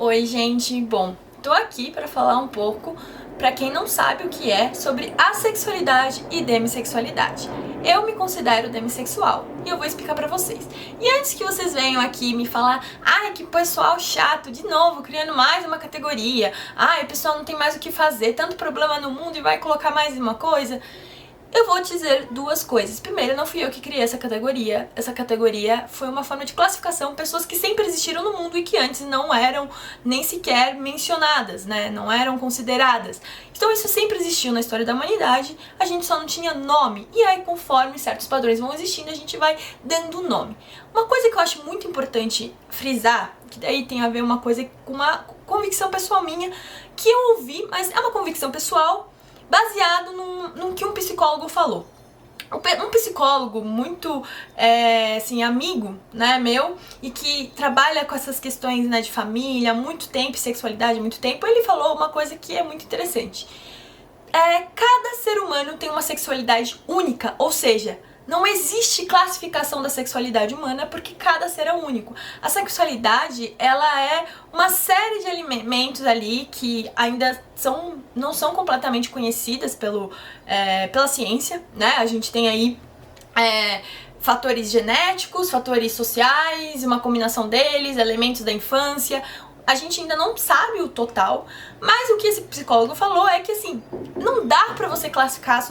Oi, gente. Bom, tô aqui para falar um pouco, para quem não sabe o que é, sobre assexualidade e demissexualidade. Eu me considero demissexual e eu vou explicar para vocês. E antes que vocês venham aqui me falar, ai, que pessoal chato, de novo, criando mais uma categoria, ai, o pessoal não tem mais o que fazer, tanto problema no mundo e vai colocar mais uma coisa. Eu vou te dizer duas coisas. Primeiro, não fui eu que criei essa categoria. Essa categoria foi uma forma de classificação, pessoas que sempre existiram no mundo e que antes não eram nem sequer mencionadas, né? Não eram consideradas. Então isso sempre existiu na história da humanidade, a gente só não tinha nome. E aí, conforme certos padrões vão existindo, a gente vai dando nome. Uma coisa que eu acho muito importante frisar, que daí tem a ver uma coisa com uma convicção pessoal minha, que eu ouvi, mas é uma convicção pessoal, baseado num que um psicólogo falou. Um psicólogo muito, assim, amigo, né, meu, e que trabalha com essas questões, né, de família há muito tempo, sexualidade há muito tempo, ele falou uma coisa que é muito interessante. Cada ser humano tem uma sexualidade única, ou seja, não existe classificação da sexualidade humana porque cada ser é único. A sexualidade, ela é uma série de elementos ali que ainda não são completamente conhecidas pela ciência, né? A gente tem aí fatores genéticos, fatores sociais, uma combinação deles, elementos da infância. A gente ainda não sabe o total, mas o que esse psicólogo falou é que, assim, não dá pra você classificar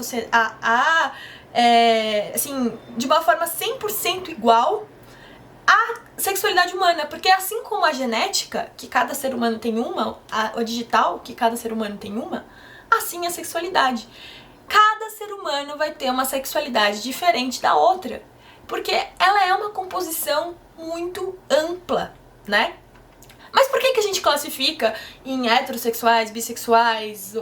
assim, de uma forma 100% igual a sexualidade humana, porque assim como a genética, que cada ser humano tem uma, a digital, que cada ser humano tem uma, assim a sexualidade. Cada ser humano vai ter uma sexualidade diferente da outra, porque ela é uma composição muito ampla, né? Mas por que a gente classifica em heterossexuais, bissexuais,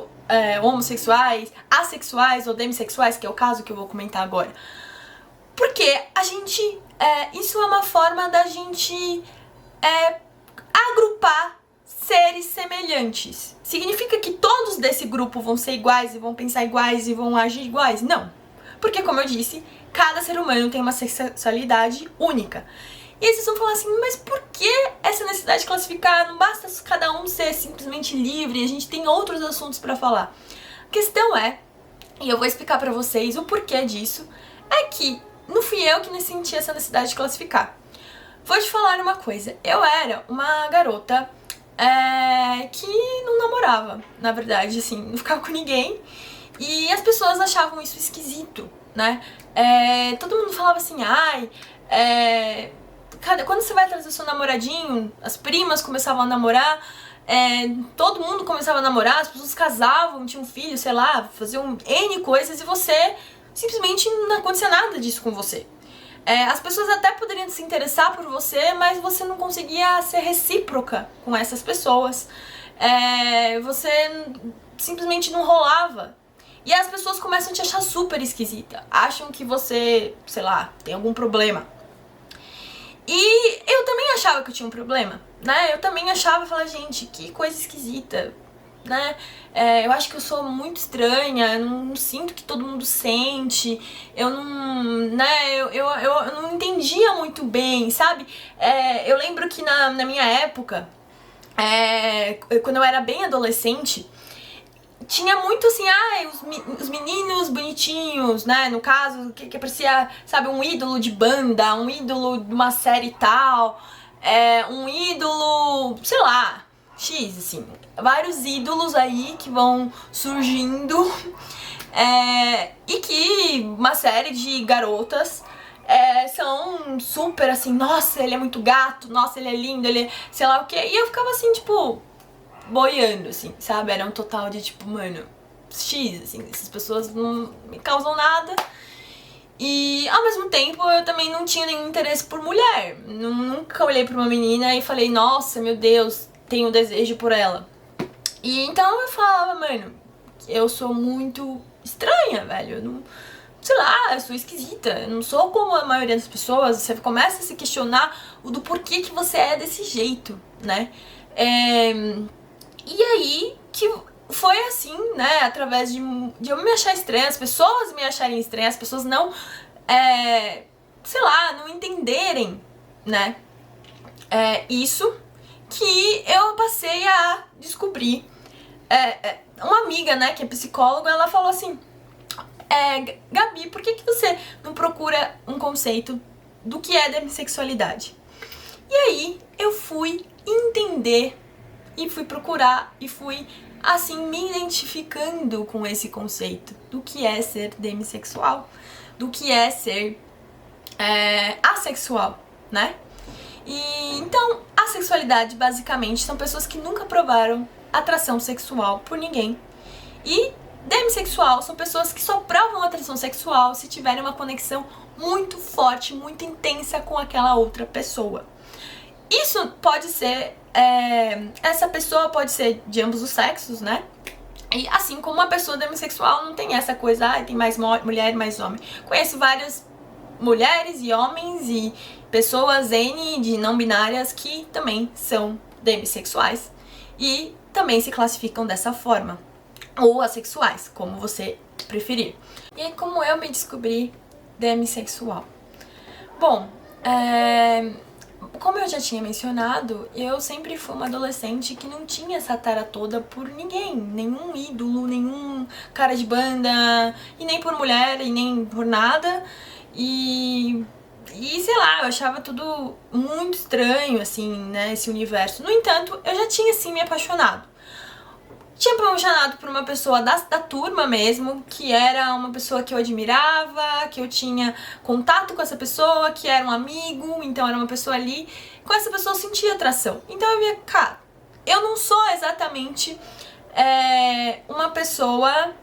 homossexuais, assexuais ou demissexuais, que é o caso que eu vou comentar agora? Porque isso é uma forma da gente agrupar seres semelhantes. Significa que todos desse grupo vão ser iguais e vão pensar iguais e vão agir iguais? Não. Porque, como eu disse, cada ser humano tem uma sexualidade única. E aí vocês vão falar assim, mas por que essa necessidade de classificar? Não basta cada um ser simplesmente livre, a gente tem outros assuntos pra falar. A questão é, e eu vou explicar pra vocês o porquê disso, é que não fui eu que senti essa necessidade de classificar. Vou te falar uma coisa, eu era uma garota que não namorava, na verdade, assim, não ficava com ninguém, e as pessoas achavam isso esquisito, né? Todo mundo falava assim, ai, quando você vai trazer seu namoradinho, as primas começavam a namorar, todo mundo começava a namorar, as pessoas casavam, tinham filhos, sei lá, faziam N coisas e você simplesmente não acontecia nada disso com você. As pessoas até poderiam se interessar por você, mas você não conseguia ser recíproca com essas pessoas. Você simplesmente não rolava. E as pessoas começam a te achar super esquisita. Acham que você, sei lá, tem algum problema. E eu também achava que eu tinha um problema, né? Eu também achava, falava, gente, que coisa esquisita, né? Eu acho que eu sou muito estranha, eu não sinto que todo mundo sente, eu não, né? Eu não entendia muito bem, sabe? Eu lembro que na minha época, quando eu era bem adolescente, tinha muito assim, os meninos bonitinhos, né? No caso, que parecia, sabe, um ídolo de banda, um ídolo de uma série tal, um ídolo, sei lá, X, assim. Vários ídolos aí que vão surgindo e que uma série de garotas são super assim, nossa, ele é muito gato, nossa, ele é lindo, ele é sei lá o que. E eu ficava assim, tipo, boiando, assim, sabe? Era um total de, tipo, mano, X, assim, essas pessoas não me causam nada. E, ao mesmo tempo, eu também não tinha nenhum interesse por mulher. Nunca olhei pra uma menina e falei, nossa, meu Deus, tenho desejo por ela. E então eu falava, mano, eu sou muito estranha, velho. Eu não, sei lá, eu sou esquisita. Eu não sou como a maioria das pessoas. Você começa a se questionar do porquê que você é desse jeito, né? E aí que foi assim, né, através de eu me achar estranha, as pessoas me acharem estranha, as pessoas não, sei lá, não entenderem, né, isso que eu passei a descobrir. Uma amiga, né, que é psicóloga, ela falou assim, Gabi, por que você não procura um conceito do que é demissexualidade? E aí eu fui entender e fui procurar e fui, assim, me identificando com esse conceito do que é ser demissexual, do que é ser assexual, né? E então, a sexualidade basicamente são pessoas que nunca provaram atração sexual por ninguém. E demissexual são pessoas que só provam atração sexual se tiverem uma conexão muito forte, muito intensa com aquela outra pessoa. Isso pode ser, essa pessoa pode ser de ambos os sexos, né? E assim como uma pessoa demissexual não tem essa coisa, tem mais mulher e mais homem. Conheço várias mulheres e homens e pessoas N de não binárias que também são demissexuais e também se classificam dessa forma, ou assexuais, como você preferir. E aí, como eu me descobri demissexual? Bom, como eu já tinha mencionado, eu sempre fui uma adolescente que não tinha essa tara toda por ninguém, nenhum ídolo, nenhum cara de banda, e nem por mulher, e nem por nada. E sei lá, eu achava tudo muito estranho, assim, né, esse universo. No entanto, eu já tinha, assim, me apaixonado. Tinha me apaixonado por uma pessoa da turma mesmo, que era uma pessoa que eu admirava, que eu tinha contato com essa pessoa, que era um amigo, então era uma pessoa ali. Com essa pessoa eu sentia atração. Então eu via, cara, eu não sou exatamente uma pessoa,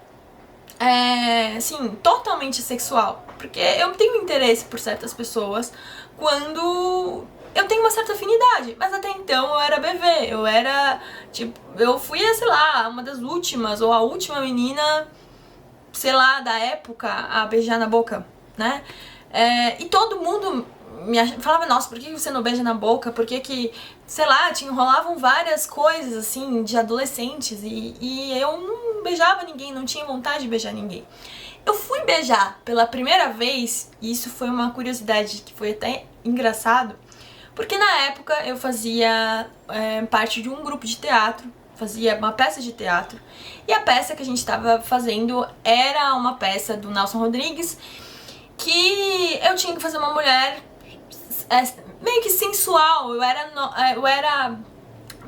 assim, totalmente sexual. Porque eu tenho interesse por certas pessoas quando eu tenho uma certa afinidade, mas até então eu era bebê, eu era, tipo, eu fui, sei lá, uma das últimas, ou a última menina, sei lá, da época a beijar na boca, né? E todo mundo falava, nossa, por que você não beija na boca? Por que, sei lá, rolavam várias coisas, assim, de adolescentes, e eu não beijava ninguém, não tinha vontade de beijar ninguém. Eu fui beijar pela primeira vez, e isso foi uma curiosidade que foi até engraçado, porque na época eu fazia parte de um grupo de teatro, fazia uma peça de teatro, e a peça que a gente estava fazendo era uma peça do Nelson Rodrigues, que eu tinha que fazer uma mulher meio que sensual. Eu era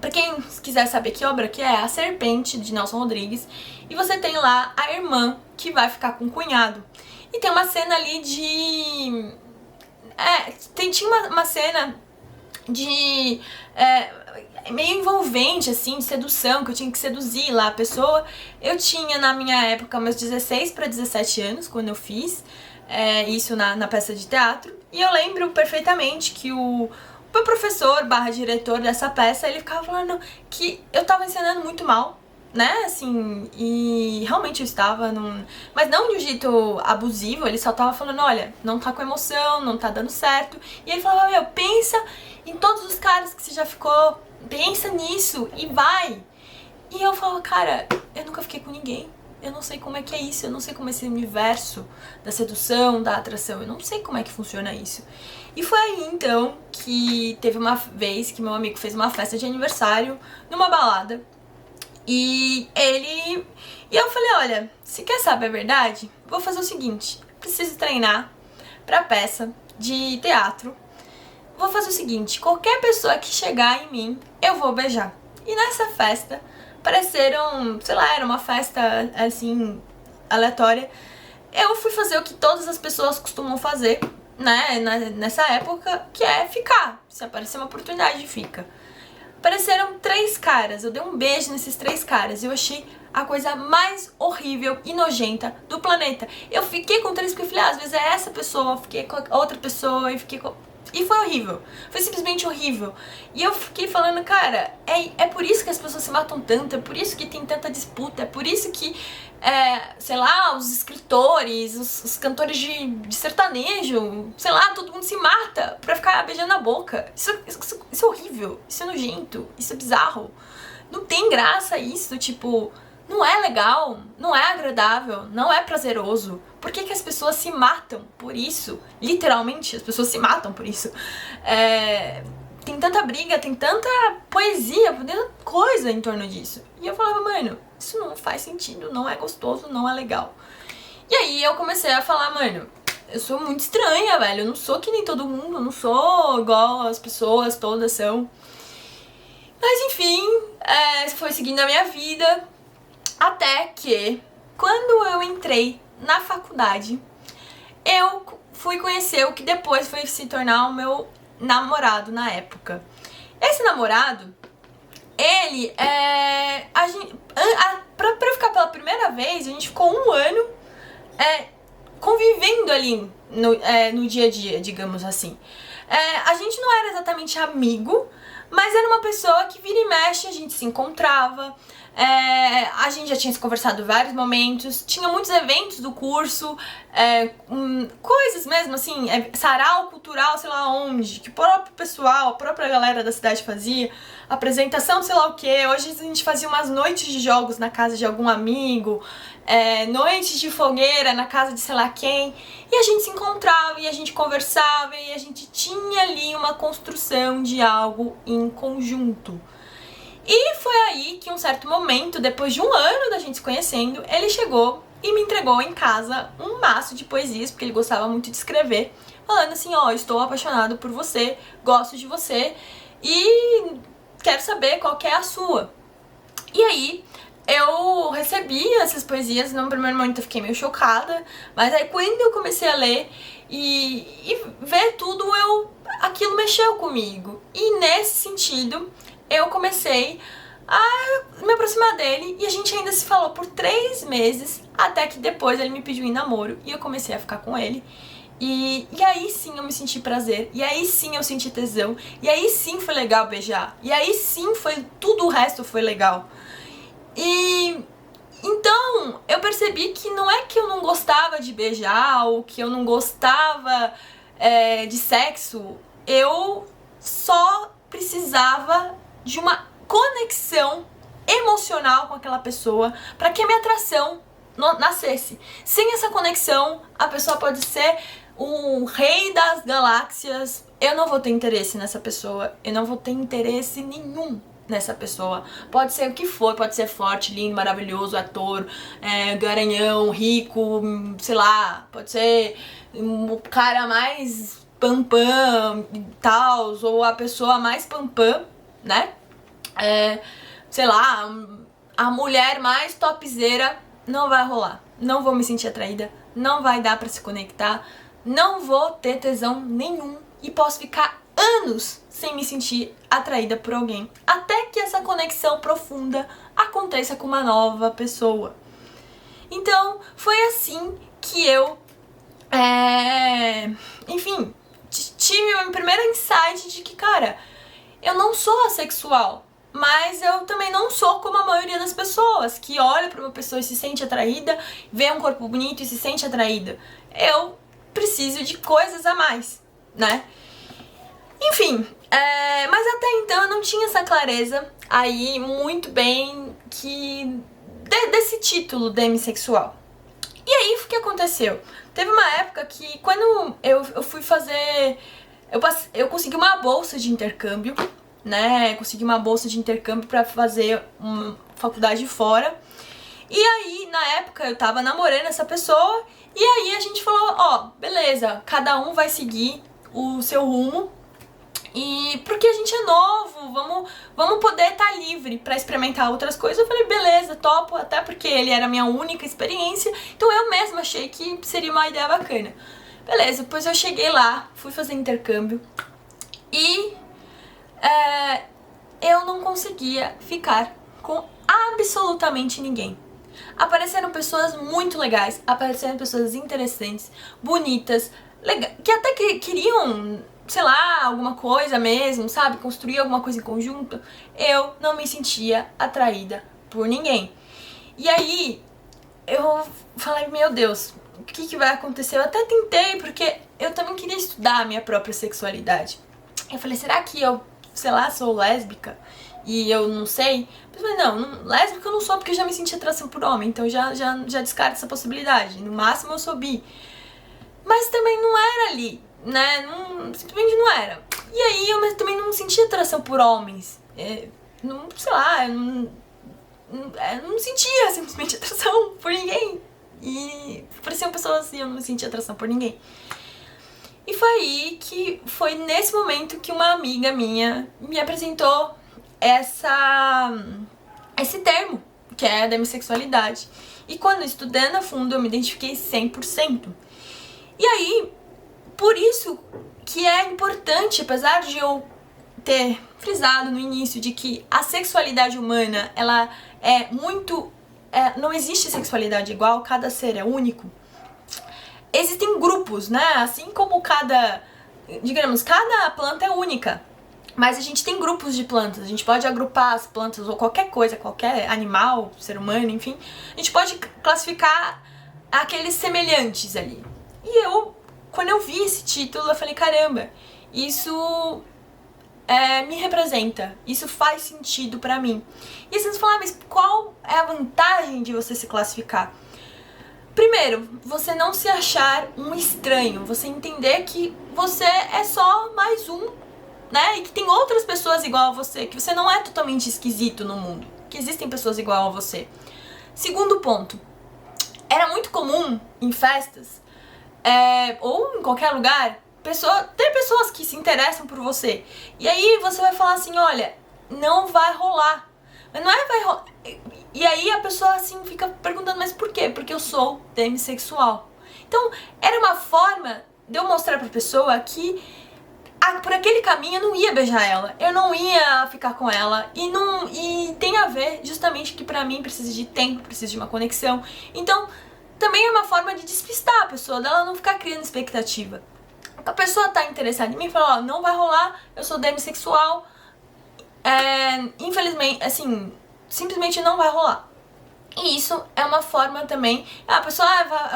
pra quem quiser saber que obra que é, A Serpente, de Nelson Rodrigues, e você tem lá a irmã que vai ficar com o cunhado. E tem uma cena ali de... tinha uma cena de... meio envolvente, assim, de sedução, que eu tinha que seduzir lá a pessoa. Eu tinha, na minha época, meus 16 para 17 anos, quando eu fiz isso na peça de teatro. E eu lembro perfeitamente que o meu professor / diretor dessa peça, ele ficava falando que eu tava ensinando muito mal, né, assim, e realmente eu estava mas não de um jeito abusivo, ele só tava falando, olha, não tá com emoção, não tá dando certo, e ele falava, meu, pensa em todos os caras que você já ficou, pensa nisso e vai. E eu falava, cara, eu nunca fiquei com ninguém, eu não sei como é que é isso, eu não sei como é esse universo da sedução, da atração, eu não sei como é que funciona isso. E foi aí, então, que teve uma vez que meu amigo fez uma festa de aniversário numa balada. E eu falei, olha, se quer saber a verdade, vou fazer o seguinte, preciso treinar pra peça de teatro. Vou fazer o seguinte, qualquer pessoa que chegar em mim, eu vou beijar. E nessa festa, pareceram, sei lá, era uma festa, assim, aleatória. Eu fui fazer o que todas as pessoas costumam fazer, né, nessa época, que é ficar. Se aparecer uma oportunidade, fica. Apareceram 3 caras, eu dei um beijo nesses 3 caras e eu achei a coisa mais horrível e nojenta do planeta. Eu fiquei com 3 porque eu falei, às vezes é essa pessoa, eu fiquei com outra pessoa e fiquei com... E foi horrível, foi simplesmente horrível. E eu fiquei falando, cara, é por isso que as pessoas se matam tanto, é por isso que tem tanta disputa, é por isso que, sei lá, os escritores, os cantores de sertanejo, sei lá, todo mundo se mata pra ficar beijando na boca. Isso é horrível, isso é nojento, isso é bizarro. Não tem graça isso, tipo... Não é legal, não é agradável, não é prazeroso. Por que as pessoas se matam por isso? Literalmente, as pessoas se matam por isso. tem tanta briga, tem tanta poesia, tanta coisa em torno disso. E eu falava, mano, isso não faz sentido, não é gostoso, não é legal. E aí eu comecei a falar, mano, eu sou muito estranha, velho, eu não sou que nem todo mundo, eu não sou igual as pessoas todas são. Mas enfim, foi seguindo a minha vida, até que, quando eu entrei na faculdade, eu fui conhecer o que depois foi se tornar o meu namorado na época. Esse namorado, ele pra ficar pela primeira vez, a gente ficou 1 ano convivendo ali no dia a dia, digamos assim. A gente não era exatamente amigo, mas era uma pessoa que vira e mexe, a gente se encontrava, a gente já tinha se conversado em vários momentos, tinha muitos eventos do curso, coisas mesmo, assim, sarau cultural, sei lá onde, que o próprio pessoal, a própria galera da cidade fazia, apresentação sei lá o que. Hoje a gente fazia umas noites de jogos na casa de algum amigo, noites de fogueira na casa de sei lá quem, e a gente se encontrava, e a gente conversava, e a gente tinha ali uma construção de algo em conjunto. E foi aí que, um certo momento, depois de 1 ano da gente se conhecendo, ele chegou e me entregou em casa um maço de poesias, porque ele gostava muito de escrever, falando assim, ó, estou apaixonado por você, gosto de você e quero saber qual que é a sua. E aí, eu recebi essas poesias, no primeiro momento eu fiquei meio chocada, mas aí quando eu comecei a ler e ver tudo, aquilo mexeu comigo. E nesse sentido, eu comecei a me aproximar dele e a gente ainda se falou por 3 meses, até que depois ele me pediu em namoro e eu comecei a ficar com ele. E aí sim eu me senti prazer, e aí sim eu senti tesão, e aí sim foi legal beijar, e aí sim tudo o resto foi legal. E então eu percebi que não é que eu não gostava de beijar ou que eu não gostava de sexo, eu só precisava de uma conexão emocional com aquela pessoa para que a minha atração nascesse. Sem essa conexão, a pessoa pode ser o rei das galáxias, eu não vou ter interesse nessa pessoa, eu não vou ter interesse nenhum nessa pessoa. Pode ser o que for, pode ser forte, lindo, maravilhoso, ator, garanhão, rico, sei lá, pode ser o cara mais pampam e tal, ou a pessoa mais pampam, né? Sei lá, a mulher mais topzera, não vai rolar. Não vou me sentir atraída, não vai dar pra se conectar, não vou ter tesão nenhum e posso ficar anos sem me sentir atraída por alguém, até que essa conexão profunda aconteça com uma nova pessoa. Então, foi assim que eu, enfim, tive o meu primeiro insight de que, cara, eu não sou assexual, mas eu também não sou como a maioria das pessoas, que olha pra uma pessoa e se sente atraída, vê um corpo bonito e se sente atraída. Eu preciso de coisas a mais, né? Enfim, mas até então eu não tinha essa clareza aí muito bem desse título demissexual. E aí o que aconteceu? Teve uma época que quando eu fui fazer... Eu consegui uma bolsa de intercâmbio, né? Consegui uma bolsa de intercâmbio pra fazer uma faculdade fora. E aí, na época, eu tava namorando essa pessoa. E aí a gente falou, ó, beleza, cada um vai seguir o seu rumo. E porque a gente é novo, vamos poder estar livre pra experimentar outras coisas. Eu falei, beleza, topo, até porque ele era a minha única experiência. Então eu mesma achei que seria uma ideia bacana. Beleza, depois eu cheguei lá, fui fazer intercâmbio. E eu não conseguia ficar com absolutamente ninguém. Apareceram pessoas muito legais, apareceram pessoas interessantes, bonitas, que até queriam, sei lá, alguma coisa mesmo, sabe? Construir alguma coisa em conjunto. Eu não me sentia atraída por ninguém. E aí, eu falei, meu Deus, o que vai acontecer? Eu até tentei, porque eu também queria estudar a minha própria sexualidade. Eu falei, será que eu, sei lá, sou lésbica? E eu não sei. Mas eu falei, não, lésbica eu não sou porque eu já me senti atração por homem. Então já descarto essa possibilidade. No máximo eu sou bi. Mas também não era ali, né? Simplesmente não era. E aí eu também não sentia atração por homens. Não, sei lá, eu não sentia simplesmente atração por ninguém. E pareciam pessoas assim, eu não sentia atração por ninguém. E foi nesse momento que uma amiga minha me apresentou esse termo, que é a demissexualidade. E quando estudando a fundo, eu me identifiquei 100%. E aí, por isso que é importante, apesar de eu ter frisado no início de que a sexualidade humana, ela é muito... não existe sexualidade igual, cada ser é único. Existem grupos, né? Assim como cada planta é única. Mas a gente tem grupos de plantas, a gente pode agrupar as plantas ou qualquer coisa, qualquer animal, ser humano, enfim. A gente pode classificar aqueles semelhantes ali. E quando eu vi esse título, eu falei, caramba, isso me representa, isso faz sentido pra mim. E vocês falam, mas qual é a vantagem de você se classificar? Primeiro, você não se achar um estranho, você entender que você é só mais um, né? E que tem outras pessoas igual a você, que você não é totalmente esquisito no mundo, que existem pessoas igual a você. Segundo ponto, era muito comum em festas, ou em qualquer lugar, ter pessoas que se interessam por você. E aí você vai falar assim, olha, não vai rolar. Mas não vai rolar. E aí a pessoa assim fica perguntando, mas por quê? Porque eu sou demissexual. Então, era uma forma de eu mostrar pra pessoa que por aquele caminho eu não ia beijar ela, eu não ia ficar com ela. E tem a ver justamente que pra mim precisa de tempo, precisa de uma conexão. Então, também é uma forma de despistar a pessoa, dela não ficar criando expectativa. A pessoa tá interessada em mim e fala, ó, não vai rolar, eu sou demissexual. Infelizmente, assim, simplesmente não vai rolar. E isso é uma forma também, a pessoa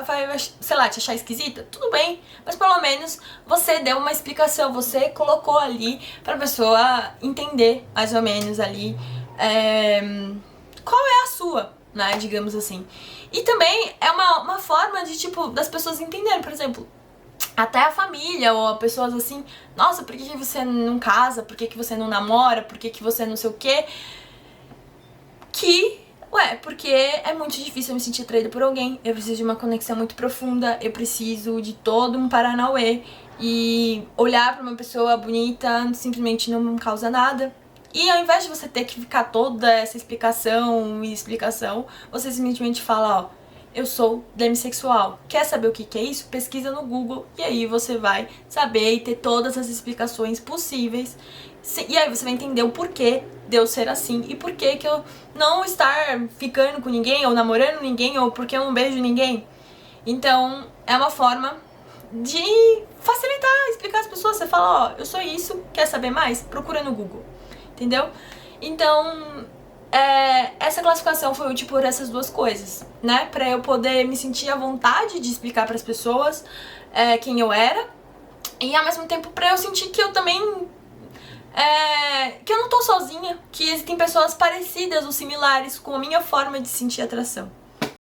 vai, sei lá, te achar esquisita, tudo bem, mas pelo menos você deu uma explicação, você colocou ali pra pessoa entender mais ou menos ali qual é a sua, né, digamos assim. E também é uma forma de, tipo, das pessoas entenderem, por exemplo, até a família ou pessoas assim, nossa, por que você não casa, por que você não namora, por que você não sei o quê, porque é muito difícil eu me sentir atraída por alguém, eu preciso de uma conexão muito profunda, eu preciso de todo um paranauê, e olhar pra uma pessoa bonita simplesmente não me causa nada. E ao invés de você ter que ficar toda essa explicação, você simplesmente fala, ó, eu sou demissexual. Quer saber o que é isso? Pesquisa no Google e aí você vai saber e ter todas as explicações possíveis. E aí você vai entender o porquê de eu ser assim e porquê que eu não estar ficando com ninguém ou namorando ninguém ou porque eu não beijo ninguém. Então, é uma forma de facilitar, explicar às pessoas. Você fala, ó, eu sou isso, quer saber mais? Procura no Google. Entendeu? Então, essa classificação foi útil por essas duas coisas, né? Pra eu poder me sentir à vontade de explicar pras pessoas quem eu era. E ao mesmo tempo pra eu sentir que eu também... que eu não tô sozinha, que existem pessoas parecidas ou similares com a minha forma de sentir atração.